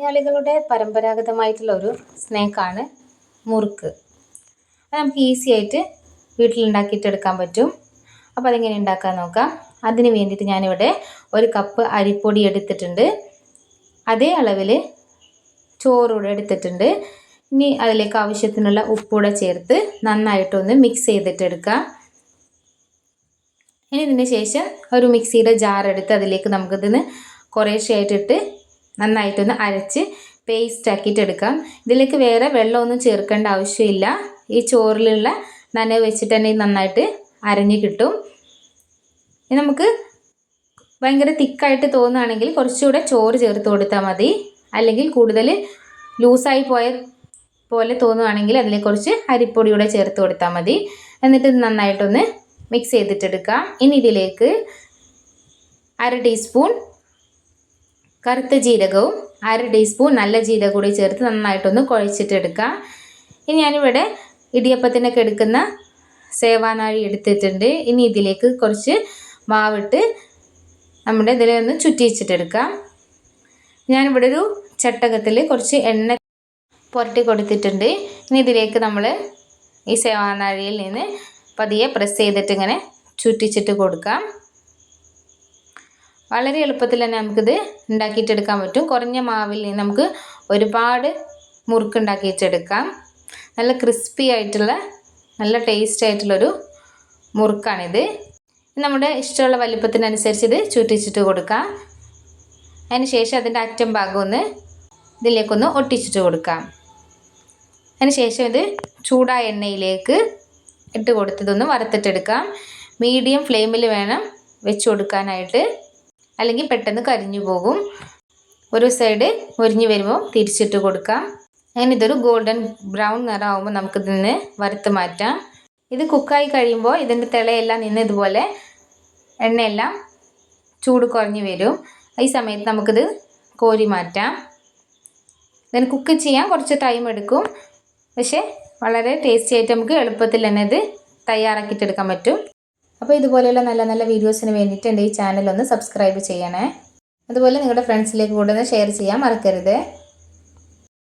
മലയാളികളുടെ പരമ്പരാഗതമായിട്ടുള്ള ഒരു സ്നാക്കാണ് മുറുക്ക്. അത് നമുക്ക് ഈസി ആയിട്ട് വീട്ടിലുണ്ടാക്കിയിട്ടെടുക്കാൻ പറ്റും. അപ്പോൾ അതെങ്ങനെ ഉണ്ടാക്കാൻ നോക്കാം. അതിന് വേണ്ടിയിട്ട് ഞാനിവിടെ 1 കപ്പ് അരിപ്പൊടി എടുത്തിട്ടുണ്ട്. അതേ അളവിൽ ചോറൂടെ എടുത്തിട്ടുണ്ട്. ഇനി അതിലേക്ക് ആവശ്യത്തിനുള്ള ഉപ്പൂടെ ചേർത്ത് നന്നായിട്ടൊന്ന് മിക്സ് ചെയ്തിട്ടെടുക്കാം. ഇനി ഇതിന് ശേഷം ഒരു മിക്സിയുടെ ജാർ എടുത്ത് അതിലേക്ക് നമുക്കിതിന് കുറേശ്ശെയായിട്ടിട്ട് നന്നായിട്ടൊന്ന് അരച്ച് പേസ്റ്റ് ആക്കിയിട്ട് എടുക്കാം. ഇതിലേക്ക് വേറെ വെള്ളമൊന്നും ചേർക്കേണ്ട ആവശ്യമില്ല. ഈ ചോറിലുള്ള നനവ് വെച്ചിട്ട് തന്നെ നന്നായിട്ട് അരഞ്ഞ് കിട്ടും. ഇനി നമുക്ക് ഭയങ്കര തിക്കായിട്ട് തോന്നുകയാണെങ്കിൽ കുറച്ചുകൂടെ ചോറ് ചേർത്ത് കൊടുത്താൽ മതി. അല്ലെങ്കിൽ കൂടുതൽ ലൂസായി പോയ പോലെ തോന്നുകയാണെങ്കിൽ അതിലേക്ക് കുറച്ച് അരിപ്പൊടിയൂടെ ചേർത്ത് കൊടുത്താൽ മതി. എന്നിട്ട് നന്നായിട്ടൊന്ന് മിക്സ് ചെയ്തിട്ടെടുക്കാം. ഇനി ഇതിലേക്ക് 1/2 ടീസ്പൂൺ കറുത്ത ജീരകവും 1/2 ടീസ്പൂൺ നല്ല ജീരകം കൂടി ചേർത്ത് നന്നായിട്ടൊന്ന് കുഴച്ചിട്ടെടുക്കാം. ഇനി ഞാനിവിടെ ഇടിയപ്പത്തിനൊക്കെ എടുക്കുന്ന സേവാനാഴി എടുത്തിട്ടുണ്ട്. ഇനി ഇതിലേക്ക് കുറച്ച് മാവിട്ട് നമ്മുടെ ഇതിലെ ഒന്ന് ചുറ്റിച്ചിട്ടെടുക്കാം. ഞാനിവിടെ ഒരു ചട്ടകത്തിൽ കുറച്ച് എണ്ണ പുരട്ടി കൊടുത്തിട്ടുണ്ട്. ഇനി ഇതിലേക്ക് നമ്മൾ ഈ സേവാനാഴിയിൽ നിന്ന് പതിയെ പ്രസ് ചെയ്തിട്ട് ഇങ്ങനെ ചുറ്റിച്ചിട്ട് കൊടുക്കാം. വളരെ എളുപ്പത്തിൽ തന്നെ നമുക്കിത് ഉണ്ടാക്കിയിട്ടെടുക്കാൻ പറ്റും. കുറഞ്ഞ മാവിൽ നിന്ന് നമുക്ക് ഒരുപാട് മുറുക്ക് ഉണ്ടാക്കിയിട്ടെടുക്കാം. നല്ല ക്രിസ്പി ആയിട്ടുള്ള നല്ല ടേസ്റ്റ് ആയിട്ടുള്ളൊരു മുറുക്കാണിത്. നമ്മുടെ ഇഷ്ടമുള്ള വലിപ്പത്തിനനുസരിച്ച് ഇത് ചുറ്റിച്ചിട്ട് കൊടുക്കാം. അതിന് ശേഷം അതിൻ്റെ അറ്റം ഭാഗം ഒന്ന് ഇതിലേക്കൊന്ന് ഒട്ടിച്ചിട്ട് കൊടുക്കാം. അതിന് ശേഷം ഇത് ചൂടായ എണ്ണയിലേക്ക് ഇട്ട് കൊടുത്തതൊന്ന് വറുത്തിട്ടെടുക്കാം. മീഡിയം ഫ്ലെയിമിൽ വേണം വെച്ച് കൊടുക്കാനായിട്ട്, അല്ലെങ്കിൽ പെട്ടെന്ന് കരിഞ്ഞു പോകും. ഒരു സൈഡ് മുരിഞ്ഞ് വരുമ്പോൾ തിരിച്ചിട്ട് കൊടുക്കാം. അങ്ങനെ ഇതൊരു ഗോൾഡൻ ബ്രൗൺ നിറമാകുമ്പോൾ നമുക്കിതിന് വറുത്ത് മാറ്റാം. ഇത് കുക്കായി കഴിയുമ്പോൾ ഇതിൻ്റെ തിളയെല്ലാം നിന്ന് ഇതുപോലെ എണ്ണയെല്ലാം ചൂട് കുറഞ്ഞ് വരും. ഈ സമയത്ത് നമുക്കിത് കോരി മാറ്റാം. ഇതിന് കുക്ക് ചെയ്യാൻ കുറച്ച് ടൈം എടുക്കും, പക്ഷേ വളരെ ടേസ്റ്റി ആയിട്ട് നമുക്ക് എളുപ്പത്തിൽ തന്നെ ഇത് തയ്യാറാക്കിയിട്ടെടുക്കാൻ പറ്റും. അപ്പോൾ ഇതുപോലെയുള്ള നല്ല നല്ല വീഡിയോസിന് വേണ്ടിയിട്ട് എൻ്റെ ഈ ചാനൽ ഒന്ന് സബ്സ്ക്രൈബ് ചെയ്യണേ. അതുപോലെ നിങ്ങളുടെ ഫ്രണ്ട്സിലേക്ക് കൂടെ ഒന്ന് ഷെയർ ചെയ്യാൻ മറക്കരുത്.